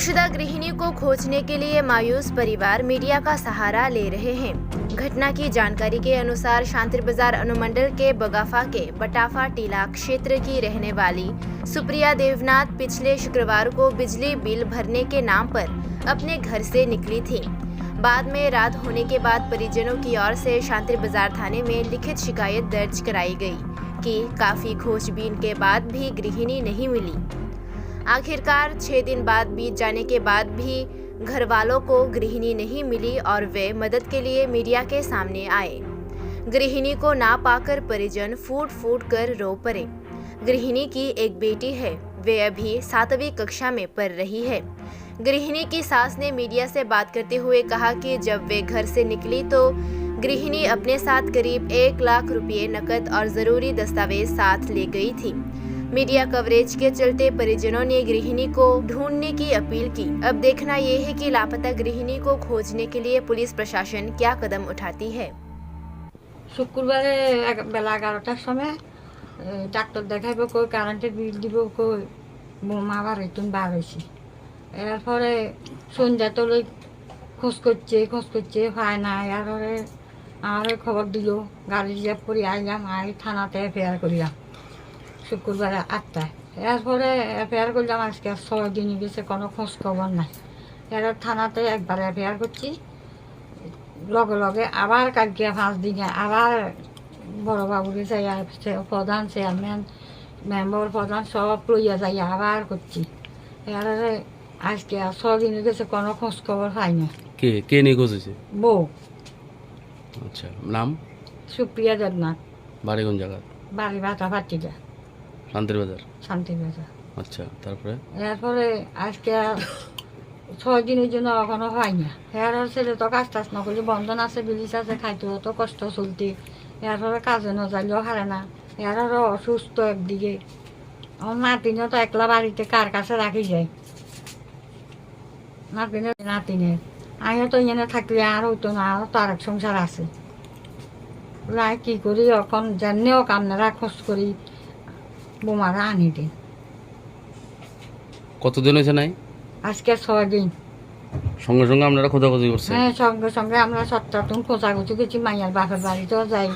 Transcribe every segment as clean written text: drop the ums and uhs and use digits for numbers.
गुमशुदा गृहिणी को खोजने के लिए मायूस परिवार मीडिया का सहारा ले रहे हैं। घटना की जानकारी के अनुसार शांति बाजार अनुमंडल के बगाफा के बटाफा टीला क्षेत्र की रहने वाली सुप्रिया देवनाथ पिछले शुक्रवार को बिजली बिल भरने के नाम पर अपने घर से निकली थी। बाद में रात होने के बाद परिजनों की ओर से शांति बाजार थाने में लिखित शिकायत दर्ज कराई गई कि काफी खोजबीन के बाद भी गृहिणी नहीं मिली। आखिरकार 6 दिन बाद बीत जाने के बाद भी घर वालों को गृहिणी नहीं मिली और वे मदद के लिए मीडिया के सामने आए। गृहिणी को ना पाकर परिजन फूट फूट कर रो पड़े। गृहिणी की एक बेटी है, वे अभी 7वीं कक्षा में पढ़ रही है। गृहिणी की सास ने मीडिया से बात करते हुए कहा कि जब वे घर से निकली तो गृहिणी अपने साथ करीब 1 लाख रुपये नकद और जरूरी दस्तावेज साथ ले गई थी। मीडिया कवरेज के चलते परिजनों ने गृहिणी को ढूंढने की अपील की। अब देखना ये है कि लापता गृहिणी को खोजने के लिए पुलिस प्रशासन क्या कदम उठाती है। শুক্রবারে বেলা 11টার সময় ডাক্তার দেখাইব কই কারেন্টের বিল দিব কই মা আবার একটু বার হয়েছি। এরপরে সন্ধ্যা তোলে খোঁজ করছে হয় না। এরপরে আমার খবর দিল, গাড়ি রিজার্ভ করে আইলাম, থানাতে এফআইআর করিলাম শুক্রবারে 8টায়। এরপরে এফআইআর করলাম, আজকে 6 দিন গেছে, কোনো খোঁজ খবর নাই। এর থানাতে একবার এফআইআর করছি, লগে লগে আবার কালকে 5 দিনে আবার বড়বাবুরে যাই, প্রধান চেয়ারম্যান মেম্বার প্রধান সব লইয়া যাই আবার করছি। এর আজকে 6 দিন গেছে, কোনো খোঁজ খবর পাই না। কে নিয়ে খোঁজ হয়েছে? বউ। আচ্ছা, নাম? সুপ্রিয়া দেবনাথ। বাড়ি কোন জায়গা? বাড়ি বাটাফাটিটা, শান্তির বাজার। শান্তির বাজার। আচ্ছা, তারপরে? এরপরে আজকে 6 দিনের জন্য এখনো হয় না। এর ছেলে তো কাজ টাজ না করলে, বন্ধন আছে, বিলিশ আছে, খাইতে তো কষ্ট চলতে। এরপরে কাজে না যাইলেও হারে না। এর অসুস্থ একদিকে। আমার নাতিনও তো একলা বাড়িতে কার কাছে রাখি যায়। নাতিনের আমিও তো এনে থাকলে আর হইতো না, আরও তো আরেক সংসার আছে। রায় কি করি এখন জানিও আপনারা খোঁজ করি বোমারা আনি দিন। কতদিন হয়েছে নাই? আজকে 6 দিন। সঙ্গে সঙ্গে আপনারা খোঁজাখুঁজি করছেন? হ্যাঁ, সঙ্গে সঙ্গে আমরা সত্তরটন খোঁজাখুঁজি গেছি। মাইয়ার বাপের বাড়িতেও যাই,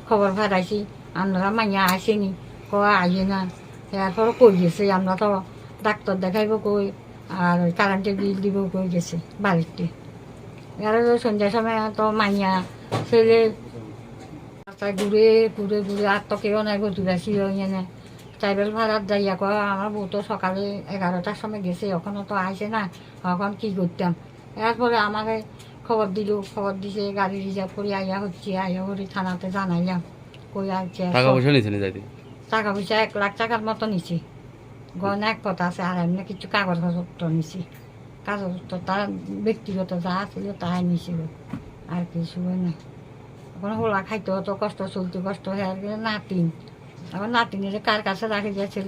খবর ফাটাইছি। আপনারা মাইয়া আসেনি, আইয়ে না। এরপর কই গেছে, আমরা তো ডাক্তার দেখাইব কই আর কারেন্টের বিল দিব কই গেছে বাড়িতে। এর সন্ধ্যার সময় তো মাইয়া ছেলে ঘুরে ঘুরে ঘুরে আর তো কেউ নাই, ঘুরাছি এনে ট্রাইবেল ভাড়ার যাইয়া কয় আমার বউ তো সকালে 11টার সময় গেছে, ওখানে তো আসে না, এখন কি করতাম। এরপরে আমাকে খবর দিছে, গাড়ি রিজার্ভ করে আইয়া করে থানাতে জানাইলাম কই আসছে। টাকা পয়সা নিছে? টাকা পয়সা 1 লাখ টাকার মতো নিছি। গয়না এক কথা আছে, আর এমনি কিছু কাগজপত্র নিছি। কাগজপত্র তার ব্যক্তিগত যা ছিল তাই নিছিল, আর কিছু না। এখন হোলা খাইতে হতো, কষ্ট চলতে কষ্ট হয়ে নাতিন। এখন নাতিনের কার কাছে রাখি যাচ্ছে,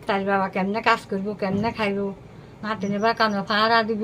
তার বাবা কেমনে কাজ করবো, কেমনে খাইব, নাতিনের বা কানো ভাড়া দিব।